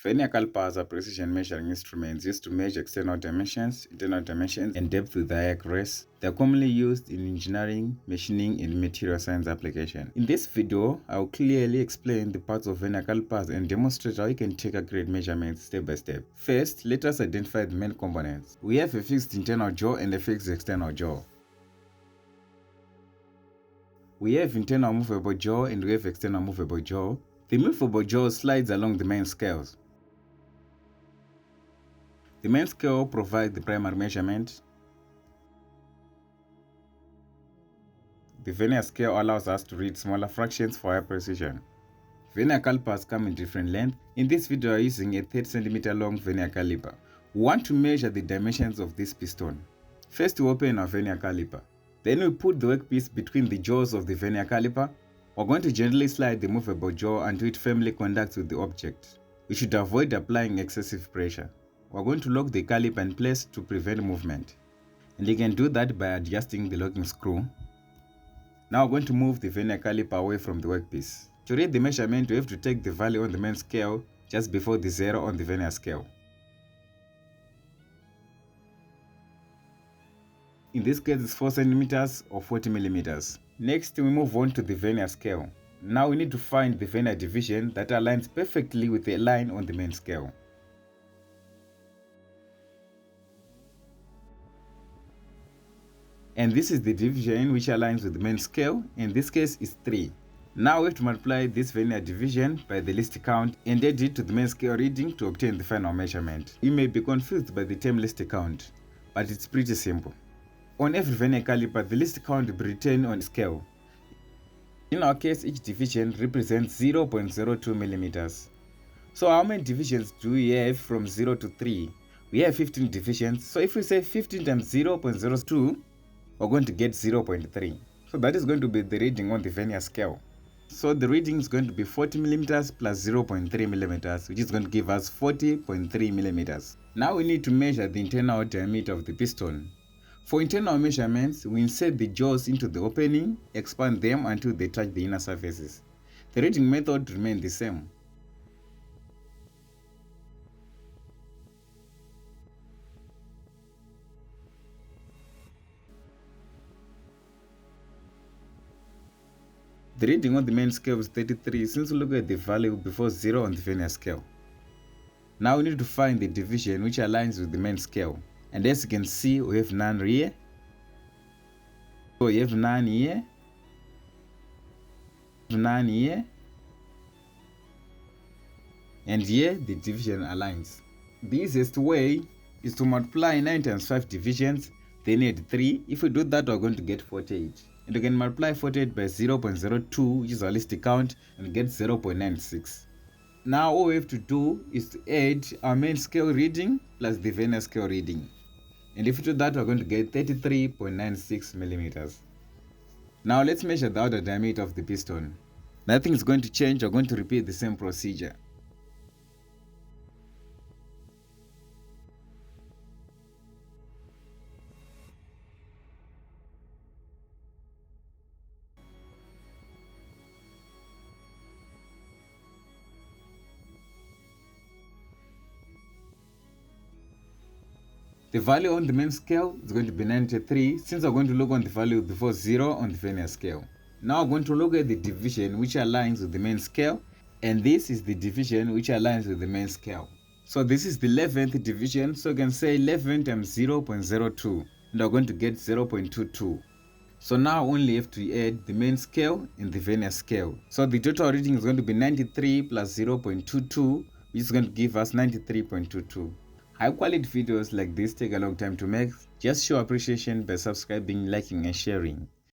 Vernier calipers are precision measuring instruments used to measure external dimensions, internal dimensions, and depth with high accuracy. They are commonly used in engineering, machining, and material science applications. In this video, I will clearly explain the parts of Vernier calipers and demonstrate how you can take accurate measurements step by step. First, let us identify the main components. We have a fixed internal jaw and a fixed external jaw. We have internal movable jaw and we have external movable jaw. The movable jaw slides along the main scales. The main scale provides the primary measurement. The vernier scale allows us to read smaller fractions for higher precision. Vernier calipers come in different lengths. In this video, we are using a 30 cm long vernier caliper. We want to measure the dimensions of this piston. First, we open our vernier caliper. Then we put the workpiece between the jaws of the vernier caliper. We're going to gently slide the movable jaw until it firmly contacts with the object. We should avoid applying excessive pressure. We're going to lock the caliper in place to prevent movement. And you can do that by adjusting the locking screw. Now we're going to move the vernier caliper away from the workpiece. To read the measurement, we have to take the value on the main scale just before the 0 on the vernier scale. In this case, it's 4 cm or 40 mm. Next, we move on to the vernier scale. Now we need to find the vernier division that aligns perfectly with the line on the main scale. And this is the division which aligns with the main scale. In this case, is 3. Now we have to multiply this vernier division by the least count and add it to the main scale reading to obtain the final measurement. You may be confused by the term least count, but it's pretty simple. On every vernier caliper, the least count will be written on scale. In our case, each division represents 0.02 mm. So how many divisions do we have from 0 to 3? We have 15 divisions, so if we say 15 times 0.02, we're going to get 0.3. So that is going to be the reading on the vernier scale. So the reading is going to be 40 mm plus 0.3 mm, which is going to give us 40.3 mm. Now we need to measure the internal diameter of the piston. For internal measurements, we insert the jaws into the opening, expand them until they touch the inner surfaces. The reading method remains the same. The reading on the main scale is 33 since we look at the value before 0 on the vernier scale. Now we need to find the division which aligns with the main scale. And as you can see, we have none here. So we have none here. None here. And here the division aligns. The easiest way is to multiply 9 times 5 divisions, then add 3. If we do that, we're going to get 48. And we can multiply 48 by 0.02, which is our least count, and get 0.96. Now all we have to do is to add our main scale reading plus the vernier scale reading. And if we do that, we're going to get 33.96 millimeters. Now let's measure the outer diameter of the piston. Nothing is going to change, we're going to repeat the same procedure. The value on the main scale is going to be 93 since we're going to look on the value before 0 on the vernier scale. Now we're going to look at the division which aligns with the main scale, and this is the division which aligns with the main scale. So this is the 11th division, so you can say 11 times 0.02 and we're going to get 0.22. So now we only have to add the main scale and the vernier scale. So the total reading is going to be 93 plus 0.22, which is going to give us 93.22. High quality videos like this take a long time to make. Just show appreciation by subscribing, liking and sharing.